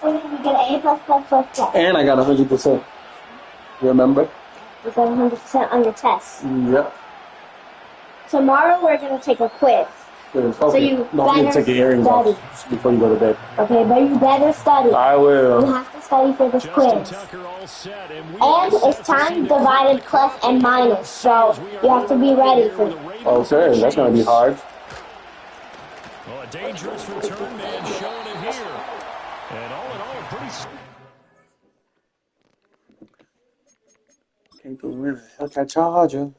You get an A plus. And I got 100%. Remember? You got 100% on your test. Yep. Tomorrow we're going to take a quiz. Okay. So you don't forget to take your earrings off before you go to bed. Okay, but you better study. I will. You have to study for this quiz. And it's time divided plus and minus, so you have to be ready for it. Okay, that's going to be hard. Well, a dangerous return man showing it here. And all in all, pretty... Can't go in. Hell, that charger.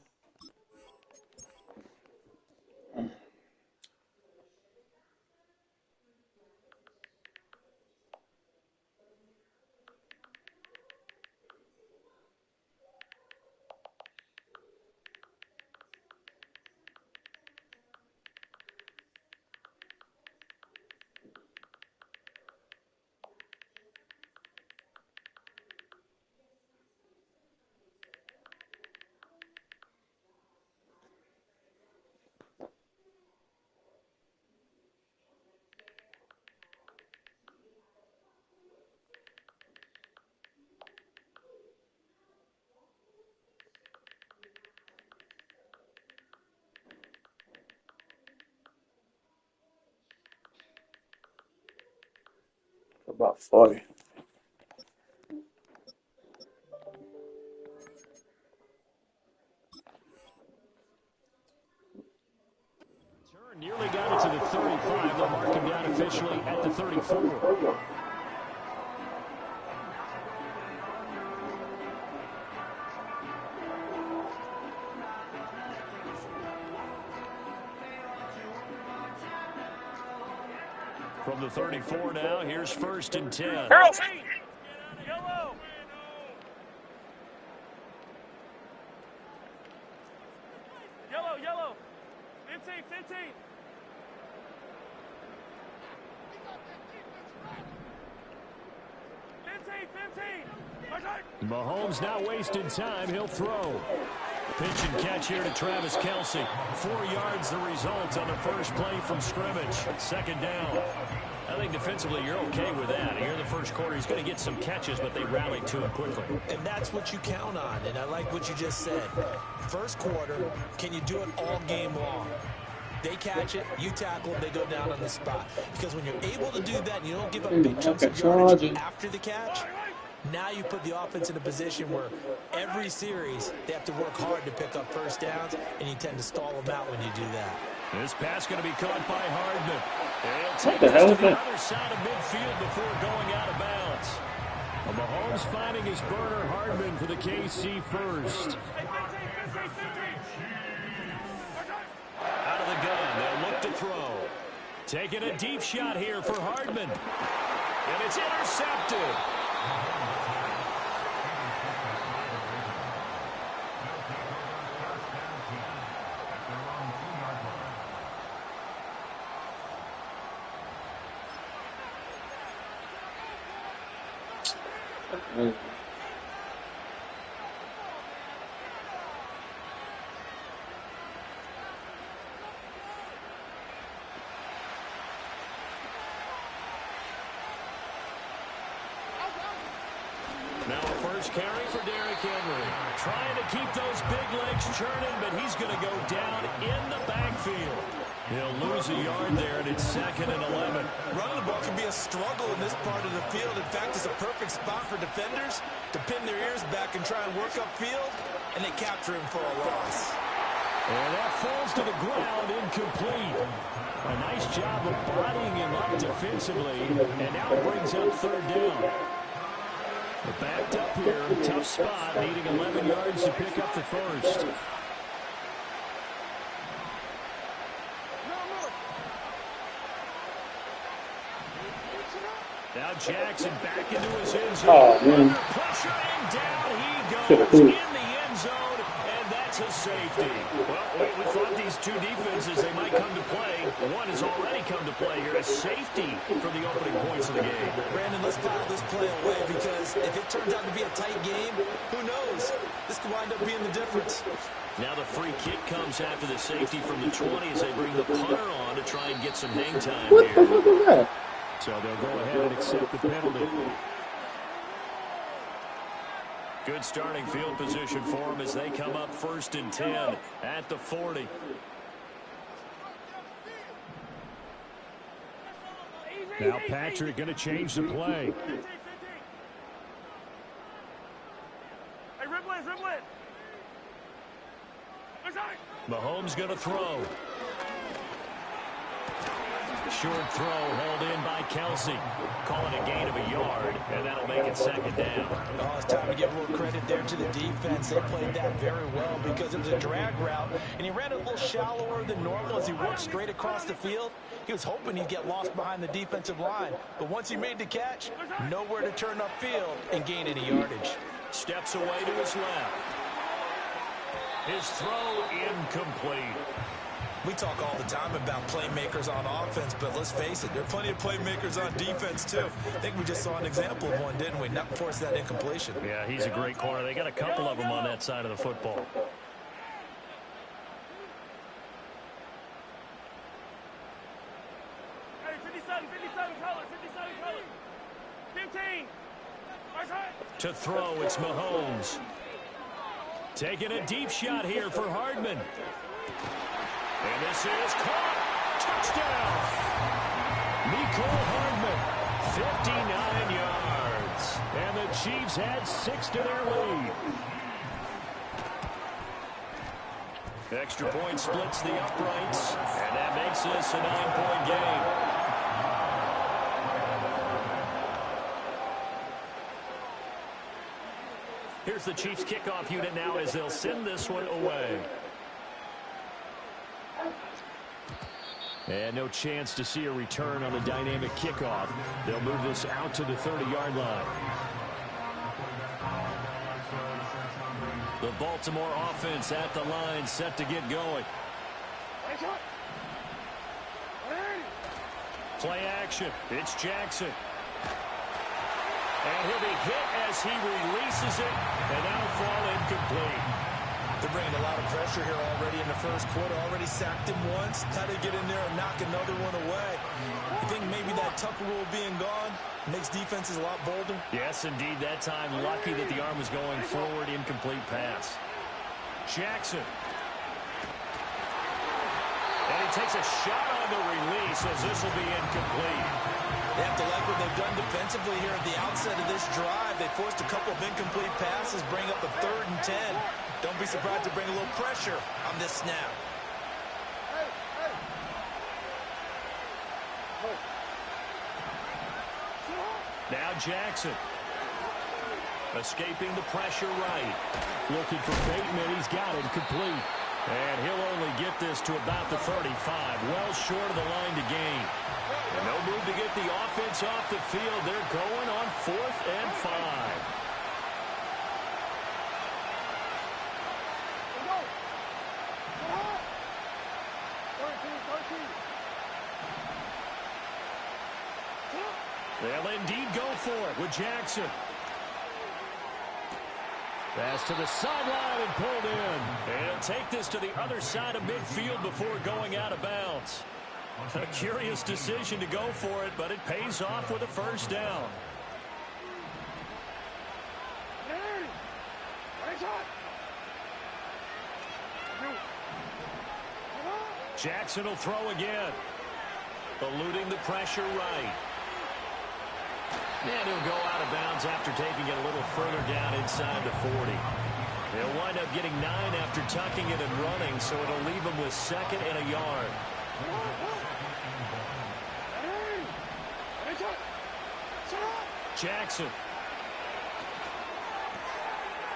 About 40. Nearly got it to the 35. They'll mark him down officially at the 34. From the 34 now, here's 1st and 10. Yellow. Yellow. 15. Mahomes not wasting time. He'll throw. Pitch and catch here to Travis Kelce. 4 yards the result on the first play from scrimmage. 2nd down. I think defensively you're okay with that. Here in the first quarter, he's going to get some catches, but they rallied to him quickly. And that's what you count on, and I like what you just said. First quarter, can you do it all game long? They catch it, you tackle them, they go down on the spot. Because when you're able to do that and you don't give up big chunks of yardage after the catch, now you put the offense in a position where every series they have to work hard to pick up first downs, and you tend to stall them out when you do that. This pass going to be caught by Hardman. He'll take this to the other side of midfield before going out of bounds. Well, Mahomes finding his burner, Hardman for the KC first. Out of the gun, they'll look to throw. Taking a deep shot here for Hardman. And it's intercepted. Now a first carry for Derrick Henry. Trying to keep those big legs churning, but he's going to go down in the backfield. He'll lose a yard there, and it's 2nd and 11. Running the ball can be a struggle in this part of the field. In fact, it's a perfect spot for defenders to pin their ears back and try and work upfield, and they capture him for a loss. And that falls to the ground, incomplete. A nice job of bodying him up defensively, and now it brings up 3rd down. But backed up here, tough spot, needing 11 yards to pick up the first. Now Jackson back into his end zone. Oh, man. Pressure and down he goes in the end zone, and that's a safety. Well, we thought these two defenses, they might come to play. One has already come to play here. A safety for the opening points of the game. Brandon, let's file this play away because if it turns out to be a tight game, who knows? This could wind up being the difference. Now the free kick comes after the safety from the 20 as they bring the punter on to try and get some hang time What here. the fuck is that? So they'll go ahead and accept the penalty. Good starting field position for them as they come up 1st and 10 at the 40. Now Patrick going to change the play. Hey, ribble it, ribble it. Mahomes going to throw. Short throw hauled in by Kelsey. Calling a gain of a yard, and that'll make it 2nd down. Oh, it's time to give a little credit there to the defense. They played that very well because it was a drag route, and he ran a little shallower than normal as he worked straight across the field. He was hoping he'd get lost behind the defensive line, but once he made the catch, nowhere to turn upfield and gain any yardage. Steps away to his left. His throw incomplete. We talk all the time about playmakers on offense, but let's face it, there are plenty of playmakers on defense, too. I think we just saw an example of one, didn't we? Not force that incompletion. Yeah, he's a great corner. They got a couple of them on that side of the football. Hey, 57, color, 57, color. 15. To throw, it's Mahomes. Taking a deep shot here for Hardman. And this is caught. Touchdown. Mecole Hardman, 59 yards. And the Chiefs add 6 to their lead. Extra point splits the uprights. And that makes this a 9-point game. Here's the Chiefs kickoff unit now as they'll send this one away. And no chance to see a return on the dynamic kickoff. They'll move this out to the 30-yard line. The Baltimore offense at the line, set to get going. Play action. It's Jackson. And he'll be hit as he releases it, and that'll fall incomplete. They're bringing a lot of pressure here already in the first quarter. Already sacked him once. How to get in there and knock another one away. You think maybe that Tucker rule being gone makes defenses a lot bolder? Yes, indeed. That time, lucky that the arm was going forward. Incomplete pass. Jackson. And he takes a shot on the release as this will be incomplete. They have to like what they've done defensively here at the outset of this drive. They forced a couple of incomplete passes, bring up a 3rd and 10. Don't be surprised to bring a little pressure on this snap. Now Jackson. Escaping the pressure right. Looking for Bateman. He's got it complete. And he'll only get this to about the 35. Well short of the line to gain. And no move to get the offense off the field. They're going on 4th and 5. They'll indeed go for it with Jackson. Pass to the sideline and pulled in. And he'll take this to the other side of midfield before going out of bounds. A curious decision to go for it, but it pays off with a 1st down. Jackson will throw again. Eluding the pressure right. And he'll go out of bounds after taking it a little further down inside the 40. They'll wind up getting 9 after tucking it and running, so it'll leave them with 2nd and a yard. Jackson.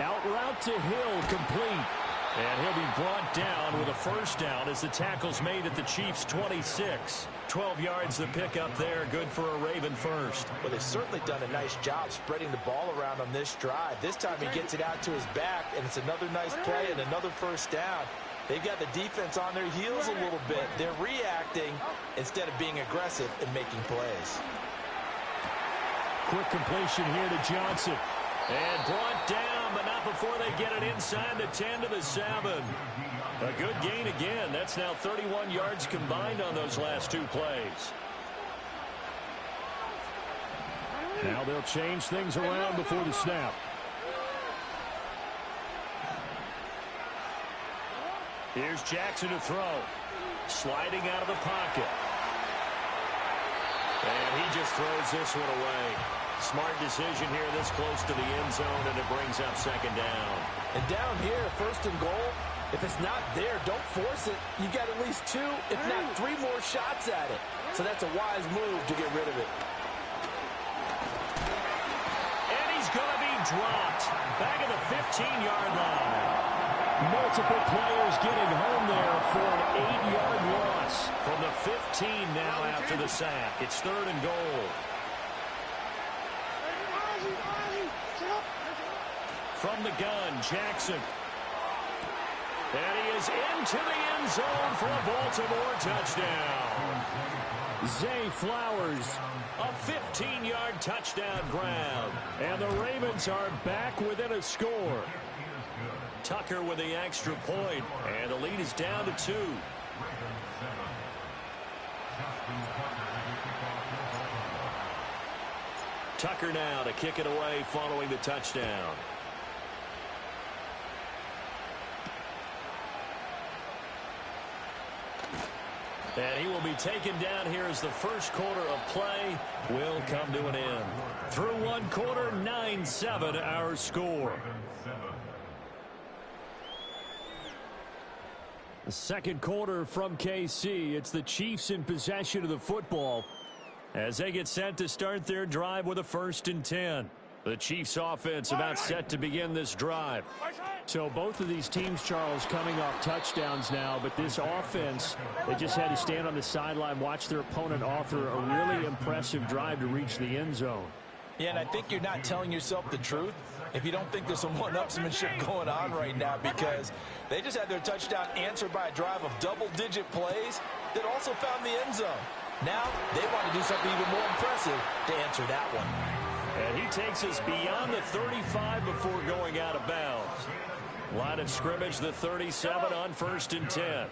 Out route to Hill, complete. And he'll be brought down with a 1st down as the tackle's made at the Chiefs' 26. 12 yards the pickup there, good for a Raven 1st. Well, they've certainly done a nice job spreading the ball around on this drive. This time he gets it out to his back, and it's another nice play and another 1st down. They've got the defense on their heels a little bit. They're reacting instead of being aggressive and making plays. Quick completion here to Johnson. And brought down, but not before they get it inside the 10 to the 7. A good gain again. That's now 31 yards combined on those last 2 plays. Now they'll change things around before the snap. Here's Jackson to throw. Sliding out of the pocket. And he just throws this one away. Smart decision here this close to the end zone, and it brings up second down. And down here, first and goal, if it's not there, don't force it. You got at least 2, if not 3 more shots at it. So that's a wise move to get rid of it. And he's going to be dropped. Back at the 15-yard line. Multiple players getting home there for an 8-yard loss. From the 15 now after the sack. It's third and goal. From the gun, Jackson. And he is into the end zone for a Baltimore touchdown. Zay Flowers, a 15-yard touchdown grab. And the Ravens are back within a score. Tucker with the extra point, and the lead is down to 2. Tucker now to kick it away following the touchdown. And he will be taken down here as the first quarter of play will come to an end. Through one quarter, 9-7 our score. The second quarter from KC. It's the Chiefs in possession of the football as they get set to start their drive with a 1st and 10. The Chiefs offense about set to begin this drive. So both of these teams, Charles, coming off touchdowns now, but this offense, they just had to stand on the sideline, watch their opponent author a really impressive drive to reach the end zone. Yeah, and I think you're not telling yourself the truth if you don't think there's some one-upsmanship going on right now, because they just had their touchdown answered by a drive of double-digit plays that also found the end zone. Now they want to do something even more impressive to answer that one. And he takes us beyond the 35 before going out of bounds. Line of scrimmage, the 37 on 1st and 10.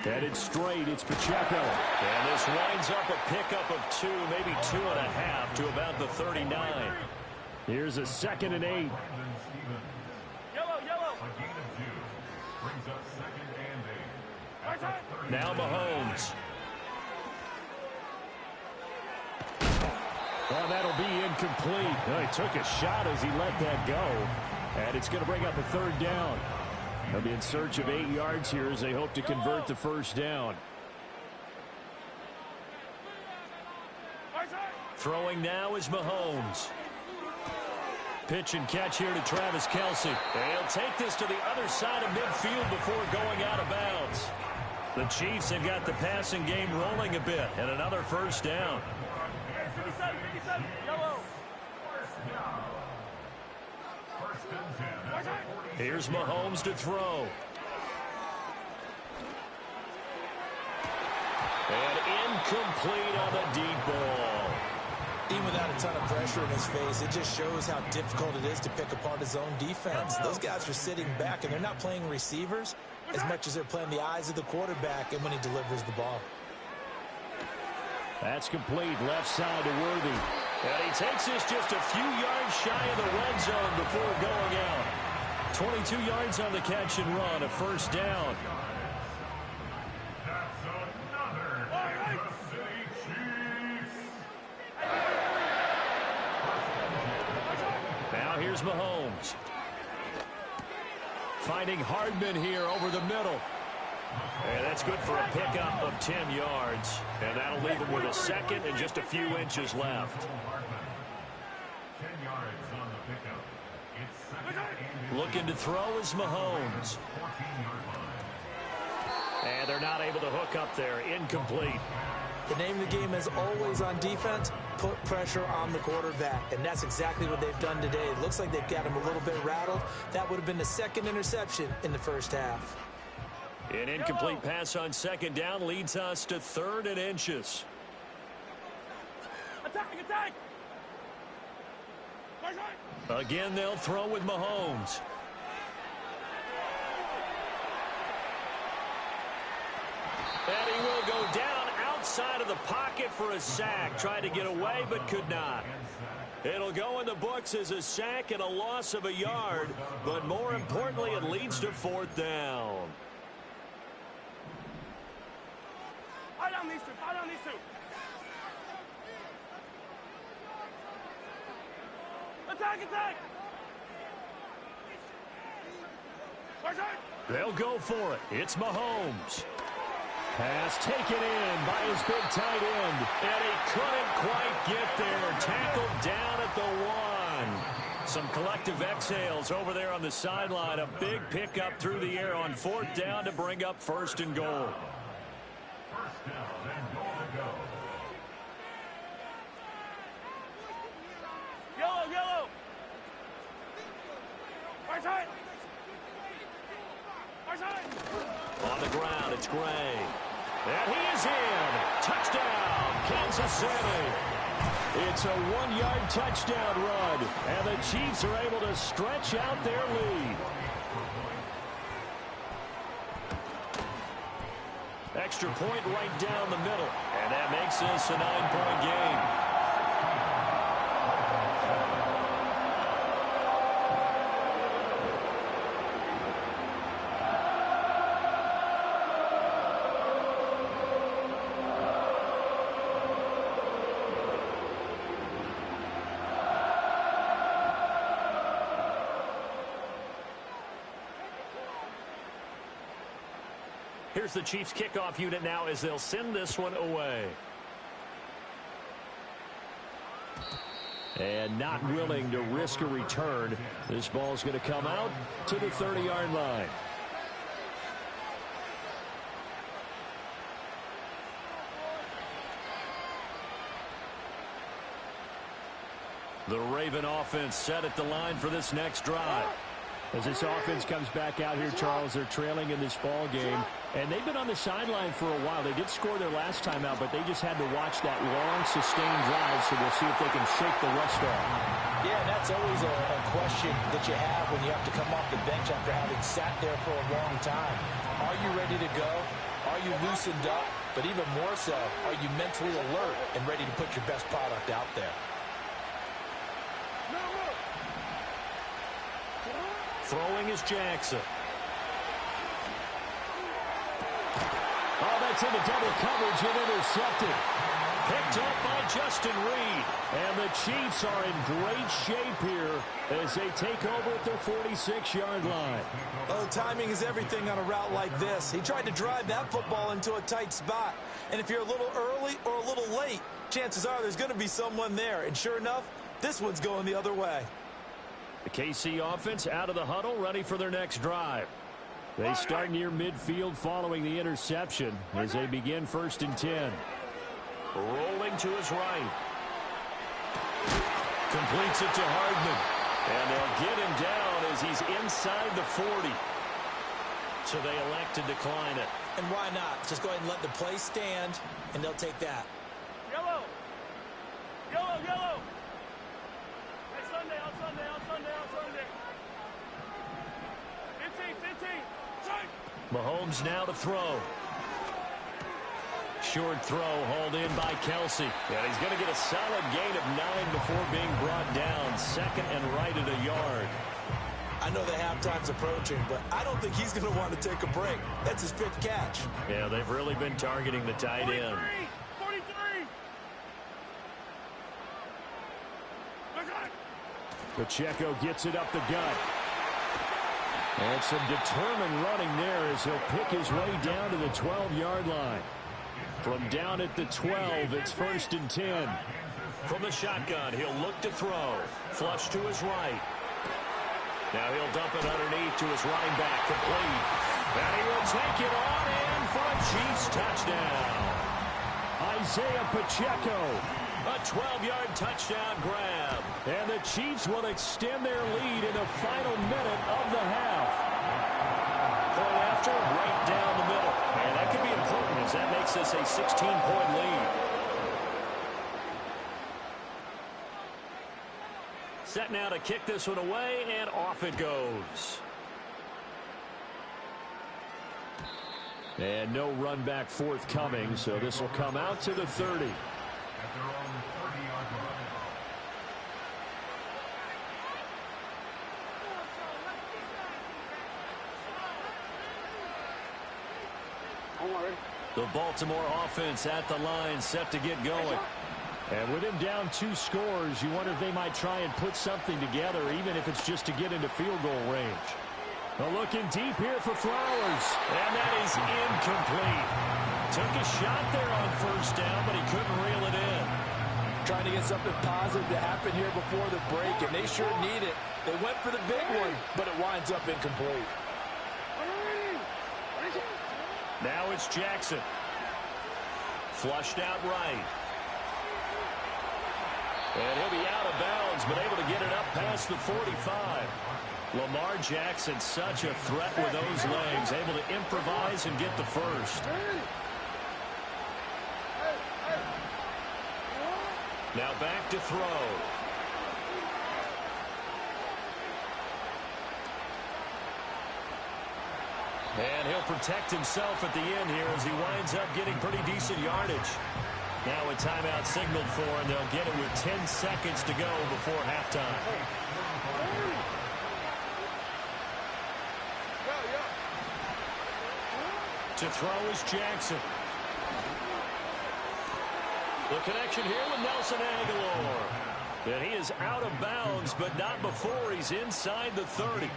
Headed straight, it's Pacheco. And this winds up a pickup of 2, maybe 2.5 to about the 39. Here's a 2nd and 8. Now Mahomes. Well, that'll be incomplete. Oh, he took a shot as he let that go. And it's going to bring up a 3rd down. They'll be in search of 8 yards here as they hope to convert the 1st down. Throwing now is Mahomes. Pitch and catch here to Travis Kelce. He'll take this to the other side of midfield before going out of bounds. The Chiefs have got the passing game rolling a bit, and another 1st down. Here's Mahomes to throw. And incomplete on the deep ball. Even without a ton of pressure in his face, it just shows how difficult it is to pick apart his own defense. Those guys are sitting back, and they're not playing receivers as much as they're playing the eyes of the quarterback and when he delivers the ball. That's complete. Left side to Worthy. And he takes this just a few yards shy of the red zone before going out. 22 yards on the catch and run, a 1st down. Now here's Mahomes. Finding Hardman here over the middle. And that's good for a pickup of 10 yards. And that'll leave him with a 2nd and just a few inches left. Looking to throw is Mahomes. And they're not able to hook up there. Incomplete. The name of the game is always on defense, put pressure on the quarterback. And that's exactly what they've done today. It looks like they've got him a little bit rattled. That would have been the 2nd interception in the 1st half. An incomplete pass on 2nd down leads us to 3rd and inches. Attack! Again, they'll throw with Mahomes. And he will go down outside of the pocket for a sack. Tried to get away, but could not. It'll go in the books as a sack and a loss of a yard, but more importantly, it leads to 4th down. Fire down these two. Fire down these two. Attack, attack. They'll go for it. It's Mahomes. Pass taken in by his big tight end. And he couldn't quite get there. Tackled down at the 1. Some collective exhales over there on the sideline. A big pickup through the air on 4th down to bring up 1st and goal. Yellow, yellow. Right side. Right side. On the ground, it's Gray. And he is in. Touchdown, Kansas City. It's a 1-yard touchdown run, and the Chiefs are able to stretch out their lead. Extra point right down the middle, and that makes this a 9-point game. Here's the Chiefs kickoff unit now as they'll send this one away. And not willing to risk a return. This ball's going to come out to the 30-yard line. The Raven offense set at the line for this next drive. As this offense comes back out here, Charles, they're trailing in this ball game, and they've been on the sideline for a while. They did score their last time out, but they just had to watch that long, sustained drive, so we'll see if they can shake the rust off. Yeah, and that's always a question that you have when you have to come off the bench after having sat there for a long time. Are you ready to go? Are you loosened up? But even more so, are you mentally alert and ready to put your best product out there? Throwing is Jackson. Oh, that's into double coverage and intercepted. Picked up by Justin Reed. And the Chiefs are in great shape here as they take over at their 46-yard line. Oh, timing is everything on a route like this. He tried to drive that football into a tight spot. And if you're a little early or a little late, chances are there's going to be someone there. And sure enough, this one's going the other way. The KC offense out of the huddle, ready for their next drive. They start near midfield following the interception as they begin 1st and 10. Rolling to his right. Completes it to Hardman. And they'll get him down as he's inside the 40. So they elect to decline it. And why not? Just go ahead and let the play stand, and they'll take that. Yellow. Yellow, yellow. Sunday, on Sunday, on Sunday, on Sunday. 15. Strike. Mahomes now to throw. Short throw hauled in by Kelsey. And he's going to get a solid gain of 9 before being brought down. 2nd and right at a yard. I know the halftime's approaching, but I don't think he's going to want to take a break. That's his 5th catch. Yeah, they've really been targeting the tight end. 43. Pacheco gets it up the gut. And some determined running there as he'll pick his way down to the 12-yard line. From down at the 12, it's 1st and 10. From the shotgun, he'll look to throw. Flush to his right. Now he'll dump it underneath to his running back, complete. And he will take it on in for a Chiefs touchdown. Isaiah Pacheco, a 12-yard touchdown grab. And the Chiefs will extend their lead in the final minute of the half. Point after, right down the middle. And that could be important as that makes this a 16-point lead. Set now to kick this one away, and off it goes. And no run back forthcoming, so this will come out to the 30. The Baltimore offense at the line, set to get going. And with him down 2 scores, you wonder if they might try and put something together, even if it's just to get into field goal range. Well, looking deep here for Flowers, and that is incomplete. Took a shot there on first down, but he couldn't reel it in. Trying to get something positive to happen here before the break, and they sure need it. They went for the big one, but it winds up incomplete. Now it's Jackson. Flushed out right. And he'll be out of bounds, but able to get it up past the 45. Lamar Jackson, such a threat with those legs, able to improvise and get the first. Now back to throw. And he'll protect himself at the end here as he winds up getting pretty decent yardage. Now a timeout signaled for, and they'll get it with 10 seconds to go before halftime. To throw is Jackson. The connection here with Nelson Aguilar. And he is out of bounds, but not before he's inside the 30.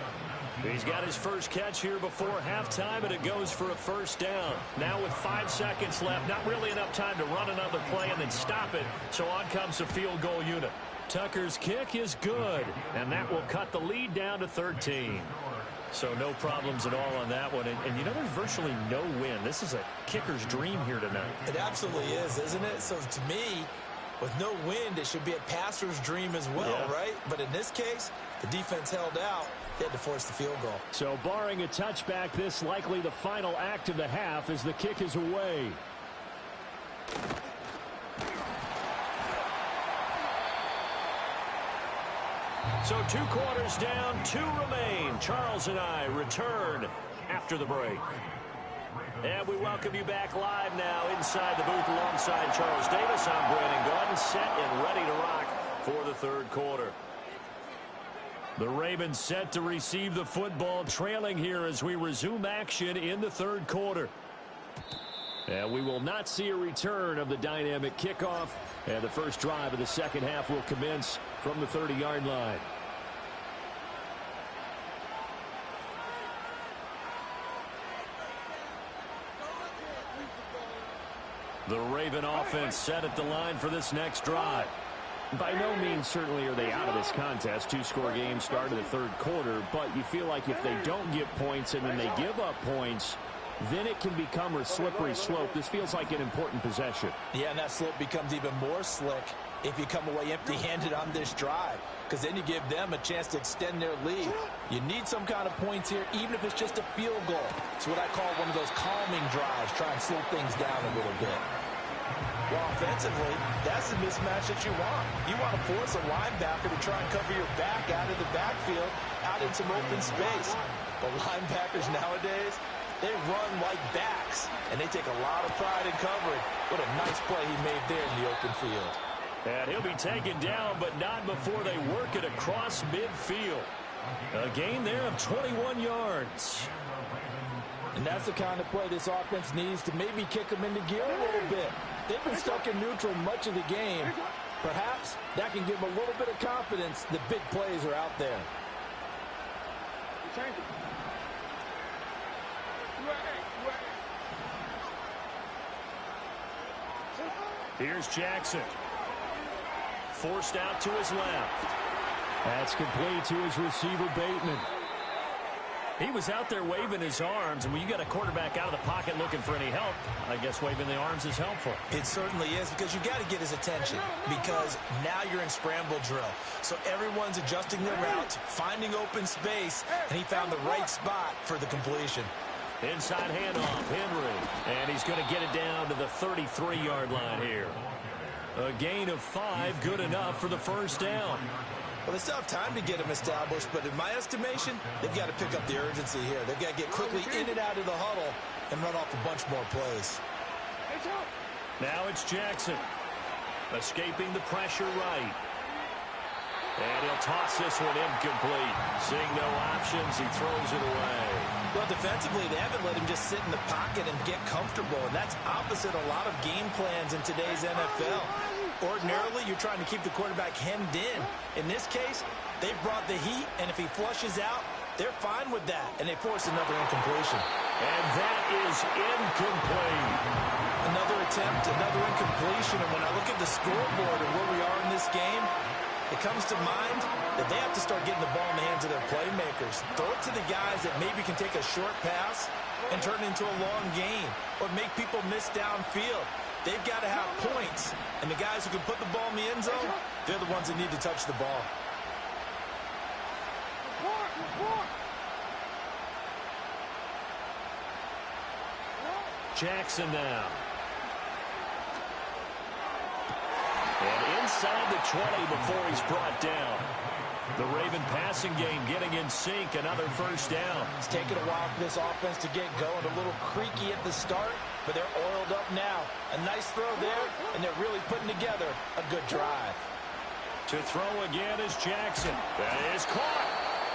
He's got his first catch here before halftime, and it goes for a first down. Now with 5 seconds left, not really enough time to run another play and then stop it, so on comes the field goal unit. Tucker's kick is good, and that will cut the lead down to 13. So no problems at all on that one. And you know, there's virtually no win. This is a kicker's dream here tonight. It absolutely is, isn't it? So to me, with no wind, it should be a passer's dream as well, right? But in this case, the defense held out. They had to force the field goal. So barring a touchback, this likely the final act of the half as the kick is away. So 2 quarters down, 2 remain. Charles and I return after the break. And we welcome you back live now inside the booth alongside Charles Davis. I'm Brandon Gordon, set and ready to rock for the 3rd quarter. The Ravens set to receive the football, trailing here as we resume action in the 3rd quarter. And we will not see a return of the dynamic kickoff. And the first drive of the second half will commence from the 30-yard line. The Raven offense set at the line for this next drive. By no means certainly are they out of this contest. 2-score game start of the 3rd quarter, but you feel like if they don't get points and then they give up points, then it can become a slippery slope. This feels like an important possession. Yeah, and that slope becomes even more slick if you come away empty-handed on this drive, because then you give them a chance to extend their lead. You need some kind of points here, even if it's just a field goal. It's what I call one of those calming drives, try and slow things down a little bit. Well, offensively, that's the mismatch that you want. You want to force a linebacker to try and cover your back out of the backfield, out in some open space. But linebackers nowadays, they run like backs, and they take a lot of pride in covering. What a nice play he made there in the open field. And he'll be taken down, but not before they work it across midfield. A gain there of 21 yards. And that's the kind of play this offense needs to maybe kick them into gear a little bit. They've been stuck in neutral much of the game. Perhaps that can give them a little bit of confidence that big plays are out there. Here's Jackson. Forced out to his left. That's complete to his receiver, Bateman. He was out there waving his arms, and when you got a quarterback out of the pocket looking for any help, I guess waving the arms is helpful. It certainly is, because you got to get his attention, because now you're in scramble drill. So everyone's adjusting their routes, finding open space, and he found the right spot for the completion. Inside handoff, Henry, and he's going to get it down to the 33-yard line here. A gain of 5, good enough for the first down. Well, they still have time to get him established, but in my estimation, they've got to pick up the urgency here. They've got to get quickly in and out of the huddle and run off a bunch more plays. Now it's Jackson. Escaping the pressure right. And he'll toss this one incomplete. Seeing no options, he throws it away. Well, defensively, they haven't let him just sit in the pocket and get comfortable, and that's opposite a lot of game plans in today's NFL. Ordinarily, you're trying to keep the quarterback hemmed in. In this case, they brought the heat, and if he flushes out, they're fine with that, and they force another incompletion. And that is incomplete. Another attempt, another incompletion, and when I look at the scoreboard and where we are in this game, it comes to mind that they have to start getting the ball in the hands of their playmakers. Throw it to the guys that maybe can take a short pass and turn it into a long gain or make people miss downfield. They've got to have points, and the guys who can put the ball in the end zone, they're the ones that need to touch the ball. Jackson now. And inside the 20 before he's brought down. The Raven passing game getting in sync, another first down. It's taken a while for this offense to get going. A little creaky at the start, but they're oiled up now. A nice throw there, and they're really putting together a good drive. To throw again is Jackson. That is caught.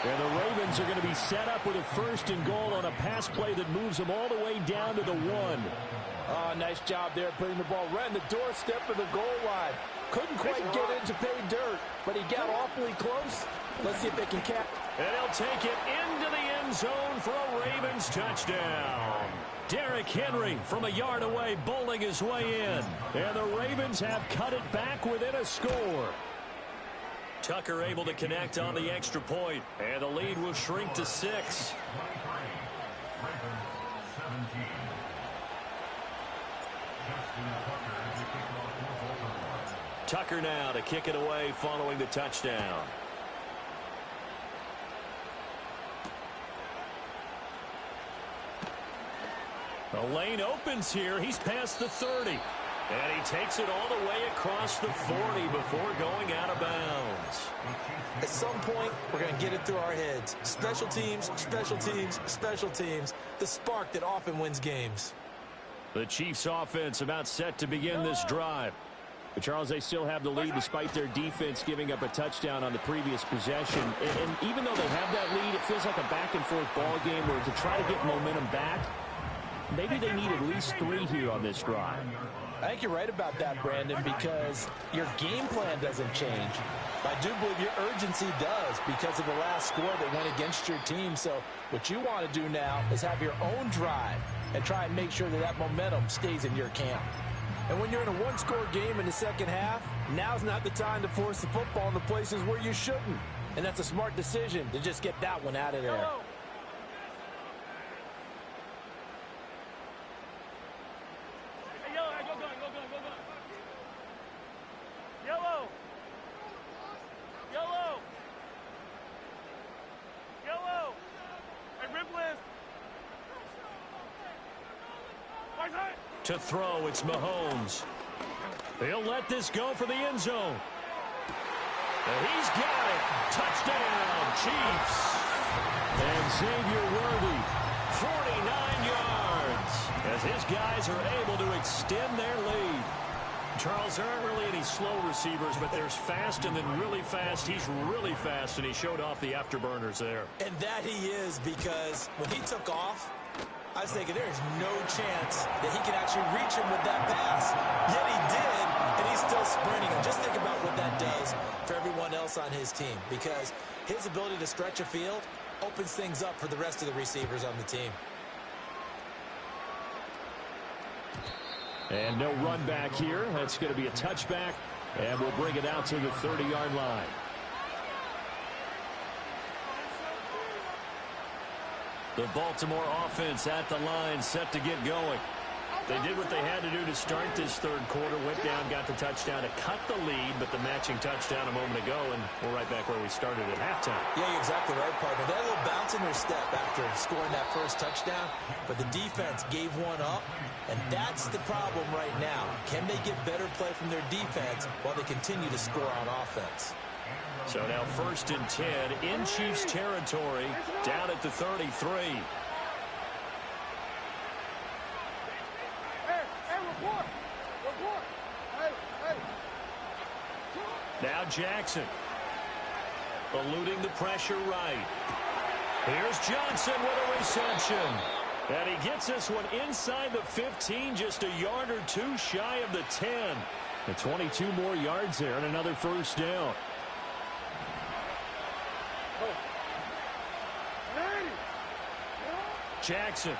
And the Ravens are going to be set up with a first and goal on a pass play that moves them all the way down to the 1. Oh, nice job there putting the ball right in the doorstep of the goal line. Couldn't quite get in to pay dirt, but he got awfully close. Let's see if they can catch. And he'll take it into the end zone for a Ravens touchdown. Derrick Henry from a yard away bowling his way in. And the Ravens have cut it back within a score. Tucker able to connect on the extra point, and the lead will shrink to 6. Tucker now to kick it away following the touchdown. The lane opens here. He's past the 30. And he takes it all the way across the 40 before going out of bounds. At some point, we're going to get it through our heads. Special teams, special teams, special teams. The spark that often wins games. The Chiefs offense about set to begin this drive. But Charles, they still have the lead despite their defense giving up a touchdown on the previous possession. And even though they have that lead, it feels like a back-and-forth ball game where to try to get momentum back, maybe they need at least 3 here on this drive. I think you're right about that, Brandon, because your game plan doesn't change. I do believe your urgency does because of the last score that went against your team. So what you want to do now is have your own drive and try and make sure that that momentum stays in your camp. And when you're in a one-score game in the second half, now's not the time to force the football in the places where you shouldn't. And that's a smart decision to just get that one out of there. To throw, it's Mahomes. He'll let this go for the end zone. And he's got it. Touchdown, Chiefs. And Xavier Worthy, 49 yards, as his guys are able to extend their lead. Charles, there aren't really any slow receivers, but there's fast and then really fast. He's really fast, and he showed off the afterburners there. And that he is, because when he took off, I was thinking there is no chance that he can actually reach him with that pass. Yet he did, and he's still sprinting. And just think about what that does for everyone else on his team, because his ability to stretch a field opens things up for the rest of the receivers on the team. And no run back here. That's going to be a touchback, and we'll bring it out to the 30-yard line. The Baltimore offense at the line, set to get going. They did what they had to do to start this third quarter. Went down, got the touchdown to cut the lead, but the matching touchdown a moment ago, and we're right back where we started at halftime. Yeah, you're exactly right, partner. They had a little bounce in their step after scoring that first touchdown, but the defense gave one up, and that's the problem right now. Can they get better play from their defense while they continue to score on offense? So now 1st and 10 in Chiefs territory, down at the 33. Now Jackson, eluding the pressure right. Here's Johnson with a reception. And he gets this one inside the 15, just a yard or two shy of the 10. And 22 more yards there and another first down. Jackson.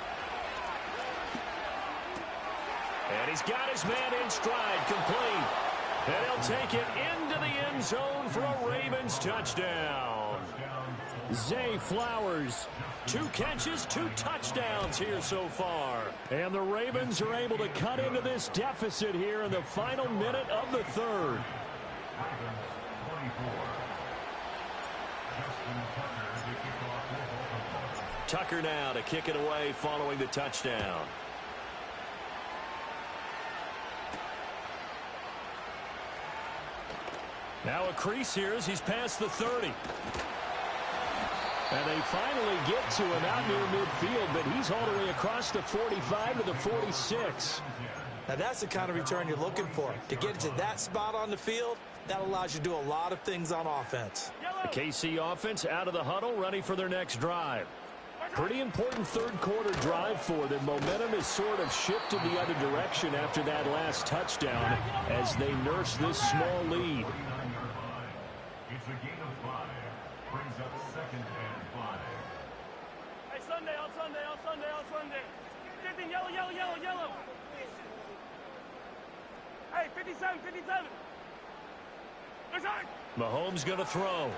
And he's got his man in stride, complete. And he'll take it into the end zone for a Ravens touchdown. Zay Flowers, 2 catches, 2 touchdowns here so far. And the Ravens are able to cut into this deficit here in the final minute of the third. Tucker now to kick it away following the touchdown. Now a crease here as he's past the 30. And they finally get to him out near midfield, but he's all the way across the 45 to the 46. Now that's the kind of return you're looking for. To get to that spot on the field, that allows you to do a lot of things on offense. The KC offense out of the huddle, ready for their next drive. Pretty important third quarter drive for them. Momentum has sort of shifted the other direction after that last touchdown as they nurse this small lead. It's a gain of 5. Brings up 2nd and 5. Hey, Sunday, on Sunday, on Sunday, on Sunday. 15, yellow, yellow, yellow, yellow. Hey, 57, 57. Mahomes going to throw.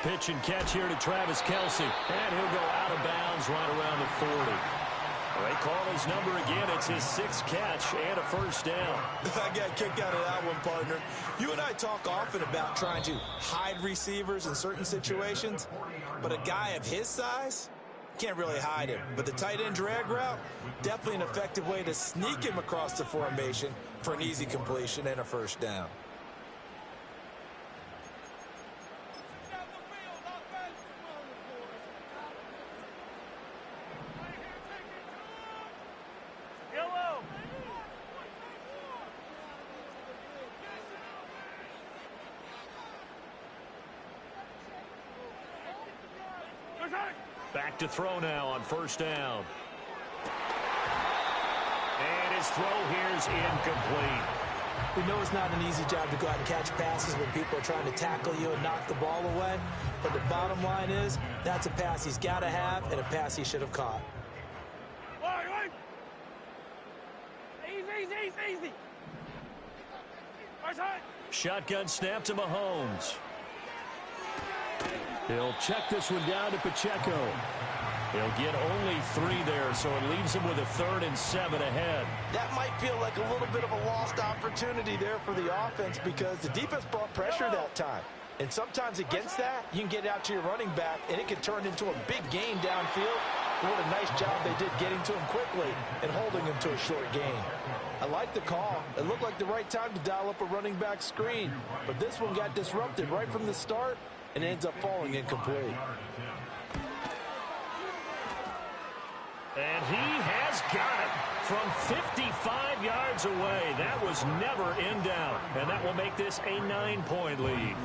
Pitch and catch here to Travis Kelce. And he'll go out of bounds right around the 40. They call his number again. It's his 6th catch and a first down. I got a kick out of that one, partner. You and I talk often about trying to hide receivers in certain situations, but a guy of his size can't really hide him. But the tight end drag route, definitely an effective way to sneak him across the formation for an easy completion and a first down. Back to throw now on first down. And his throw here's incomplete. We know it's not an easy job to go out and catch passes when people are trying to tackle you and knock the ball away. But the bottom line is, that's a pass he's got to have and a pass he should have caught. Easy. Shotgun snap to Mahomes. He'll check this one down to Pacheco. He'll get only 3 there, so it leaves him with a 3rd and 7 ahead. That might feel like a little bit of a lost opportunity there for the offense because the defense brought pressure that time. And sometimes against that, you can get out to your running back, and it can turn into a big gain downfield. But what a nice job they did getting to him quickly and holding him to a short gain. I like the call. It looked like the right time to dial up a running back screen. But this one got disrupted right from the start and ends up falling incomplete. And he has got it from 55 yards away. That was never in doubt. And that will make this a 9-point lead.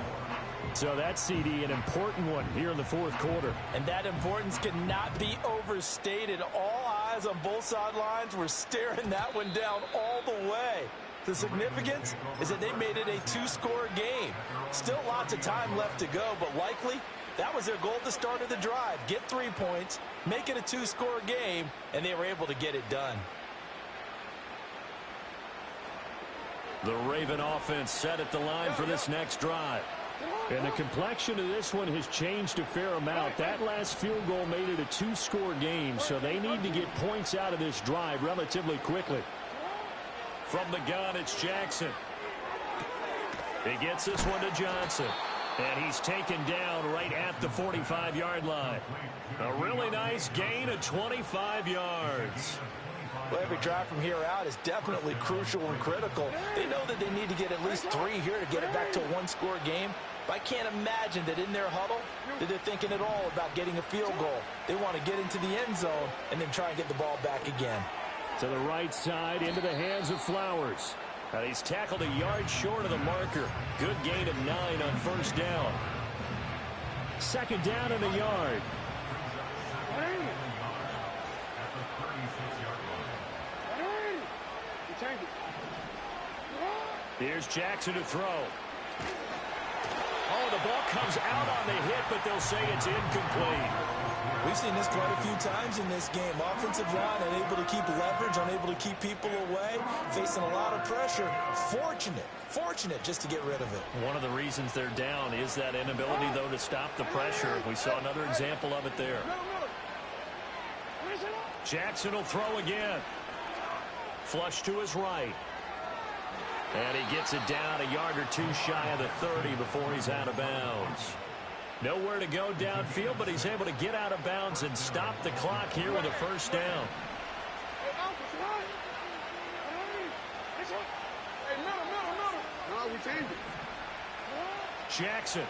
So that CD, an important one here in the fourth quarter. And that importance cannot be overstated. All eyes on both sidelines were staring that one down all the way. The significance is that they made it a 2-score game. Still lots of time left to go, but likely that was their goal at the start of the drive. Get 3 points, make it a 2-score game, and they were able to get it done. The Raven offense set at the line for this next drive. And the complexion of this one has changed a fair amount. That last field goal made it a 2-score game, so they need to get points out of this drive relatively quickly. From the gun, it's Jackson. He gets this one to Johnson. And he's taken down right at the 45-yard line. A really nice gain of 25 yards. Well, every drive from here out is definitely crucial and critical. They know that they need to get at least 3 here to get it back to a 1-score game. But I can't imagine that in their huddle that they're thinking at all about getting a field goal. They want to get into the end zone and then try and get the ball back again. To the right side, into the hands of Flowers. And he's tackled a yard short of the marker. Good gain of 9 on first down. Second down and a yard. Here's Jackson to throw. Oh, the ball comes out on the hit, but they'll say it's incomplete. We've seen this quite a few times in this game. Offensive line unable to keep leverage, unable to keep people away, facing a lot of pressure. Fortunate just to get rid of it. One of the reasons they're down is that inability, though, to stop the pressure. We saw another example of it there. Jackson will throw again. Flush to his right. And he gets it down a yard or 2 shy of the 30 before he's out of bounds. Nowhere to go downfield, but he's able to get out of bounds and stop the clock here with a first down. Jackson.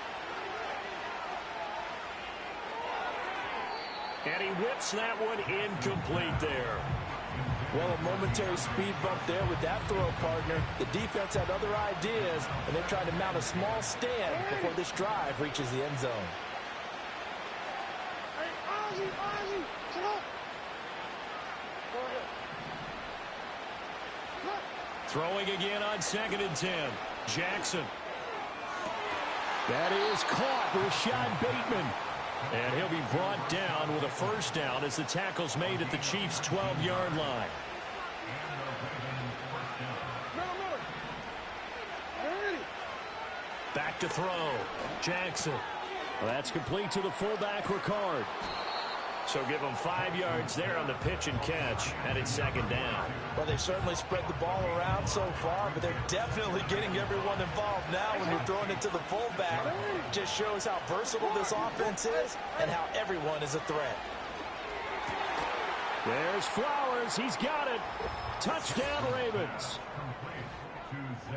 And he whips that one incomplete there. Well, a momentary speed bump there with that throw, partner. The defense had other ideas, and they're trying to mount a small stand before this drive reaches the end zone. Throwing again on 2nd and 10. Jackson. That is caught. Rashad Bateman. And he'll be brought down with a first down as the tackle's made at the Chiefs' 12-yard line. Back to throw. Jackson. Well, that's complete to the fullback, Ricard. So give them 5 yards there on the pitch and catch, and it's 2nd down. Well, they've certainly spread the ball around so far, but they're definitely getting everyone involved now when you're throwing it to the fullback. Just shows how versatile this offense is and how everyone is a threat. There's Flowers. He's got it. Touchdown, Ravens.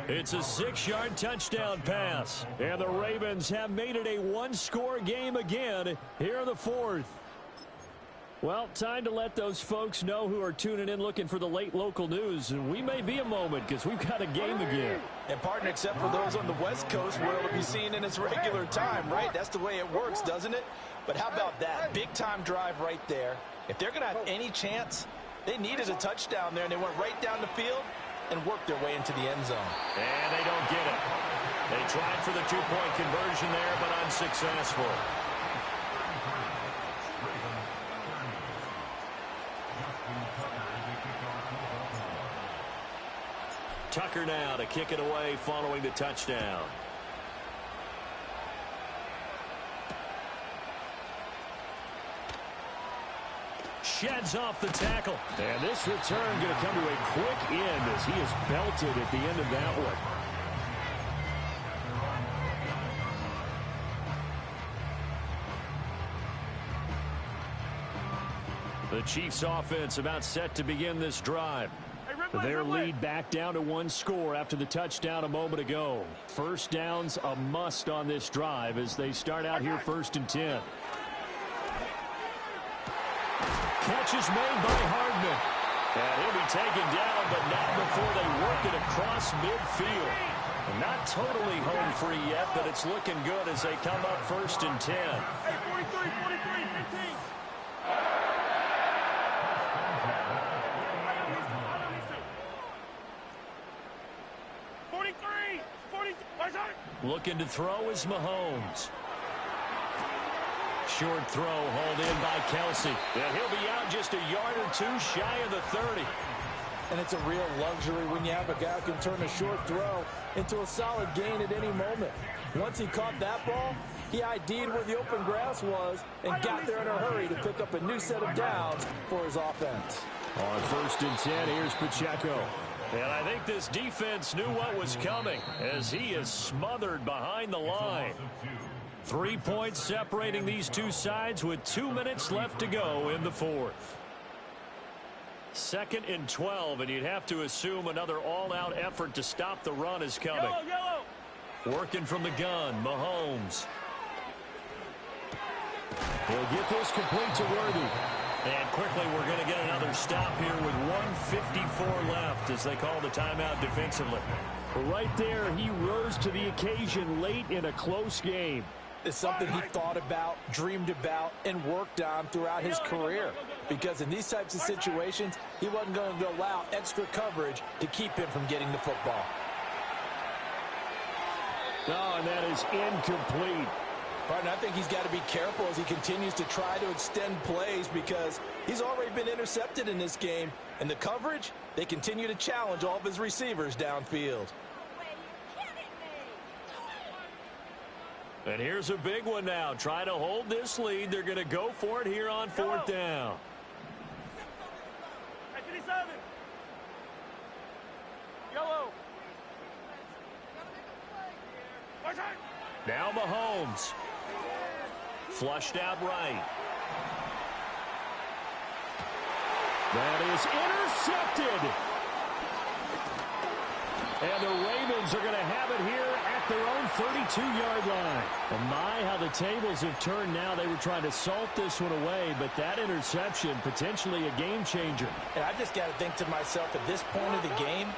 It's a 6-yard touchdown pass. And the Ravens have made it a 1-score game again here in the 4th. Well, time to let those folks know who are tuning in looking for the late local news. And we may be a moment because we've got a game again. And, partner, except for those on the West Coast where it'll be seen in its regular time, right? That's the way it works, doesn't it? But how about that? Big-time drive right there. If they're going to have any chance, they needed a touchdown there, and they went right down the field and worked their way into the end zone. And they don't get it. They tried for the 2-point conversion there, but unsuccessful. Tucker now to kick it away following the touchdown. Sheds off the tackle. And this return going to come to a quick end as he is belted at the end of that one. The Chiefs offense about set to begin this drive. Their lead back down to 1 score after the touchdown a moment ago. First down's a must on this drive as they start out here 1st and 10. Catch is made by Hardman. And he'll be taken down, but not before they work it across midfield. Not totally home free yet, but it's looking good as they come up 1st and 10. Hey, 43, 15. Looking to throw is Mahomes. Short throw hauled in by Kelsey. And he'll be out just a yard or 2 shy of the 30. And it's a real luxury when you have a guy who can turn a short throw into a solid gain at any moment. Once he caught that ball, he ID'd where the open grass was and got there in a hurry to pick up a new set of downs for his offense. On 1st and 10, here's Pacheco. And I think this defense knew what was coming as he is smothered behind the line. 3 points separating these two sides with 2 minutes left to go in the 4th. 2nd and 12, and you'd have to assume another all-out effort to stop the run is coming. Working from the gun, Mahomes. He'll get this complete to Worthy. And quickly we're going to get another stop here with 1:54 left as they call the timeout defensively. Right there, he rose to the occasion late in a close game. It's something he thought about, dreamed about, and worked on throughout his career. Because in these types of situations, he wasn't going to allow extra coverage to keep him from getting the football. Oh, and that is incomplete. Partner, I think he's got to be careful as he continues to try to extend plays because he's already been intercepted in this game. And the coverage, they continue to challenge all of his receivers downfield. And here's a big one now. Trying to hold this lead. They're going to go for it here on 4th down. Now Mahomes. Flushed out right. That is intercepted. And the Ravens are going to have it here at their own 32-yard line. And my, how the tables have turned now. They were trying to salt this one away, but that interception, potentially a game changer. And I just got to think to myself, at this point of the game,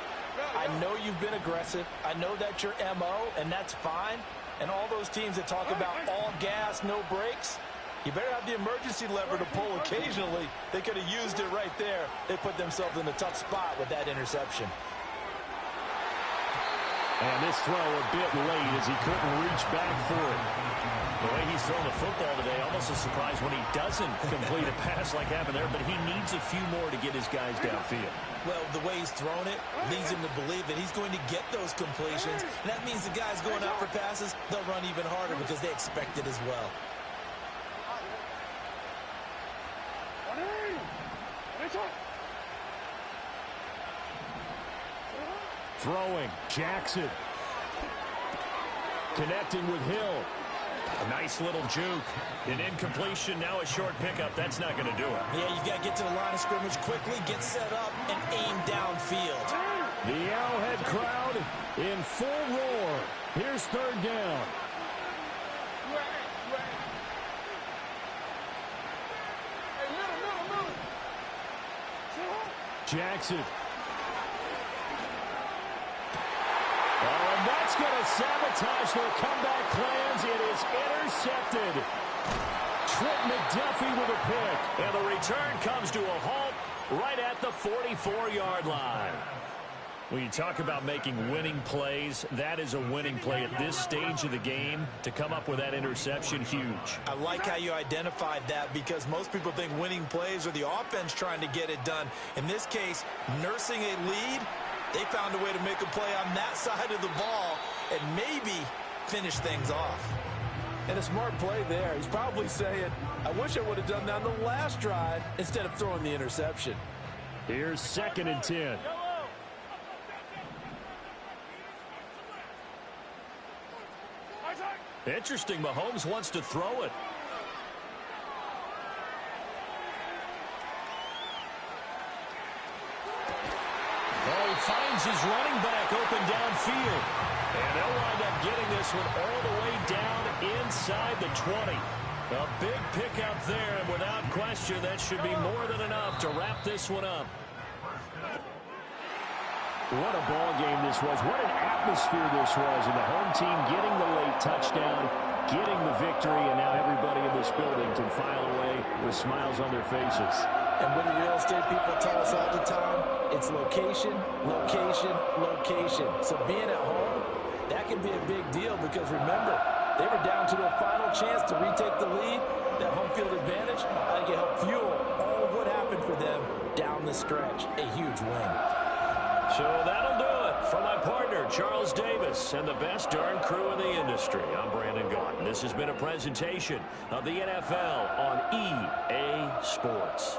I know you've been aggressive. I know that's your MO, and that's fine. And all those teams that talk about all gas, no brakes, you better have the emergency lever to pull occasionally. They could have used it right there. They put themselves in a tough spot with that interception. And this throw a bit late as he couldn't reach back for it. The way he's throwing the football today, almost a surprise when he doesn't complete a pass like happened there, but he needs a few more to get his guys downfield. Well, the way he's thrown it leads him to believe that he's going to get those completions. And that means the guys going out for passes, they'll run even harder because they expect it as well. Throwing, Jackson. Connecting with Hill. A nice little juke. An incompletion, now a short pickup. That's not going to do it. Yeah, you've got to get to the line of scrimmage quickly, get set up, and aim downfield. The Arrowhead crowd in full roar. Here's 3rd down. Jackson. Oh, and that's going to sabotage their comeback plans. It is intercepted. Trent McDuffie with a pick. And the return comes to a halt right at the 44-yard line. When you talk about making winning plays, that is a winning play at this stage of the game. To come up with that interception, huge. I like how you identified that because most people think winning plays are the offense trying to get it done. In this case, nursing a lead, they found a way to make a play on that side of the ball and maybe finish things off. And a smart play there. He's probably saying, I wish I would have done that on the last drive instead of throwing the interception. Here's 2nd and 10. Interesting, Mahomes wants to throw it. Oh, he finds his running back open downfield. And they'll wind up getting this one all the way down inside the 20. A big pickup there, and without question, that should be more than enough to wrap this one up. What a ball game this was. What an atmosphere this was. And the home team getting the late touchdown, getting the victory, and now everybody in this building can file away with smiles on their faces. And what do real estate people tell us all the time? It's location, location, location. So being at home, that can be a big deal because remember, they were down to their final chance to retake the lead. That home field advantage, I think it helped fuel all of what happen for them down the stretch. A huge win. So that'll do it for my partner, Charles Davis, and the best darn crew in the industry. I'm Brandon Gaudin. This has been a presentation of the NFL on EA Sports.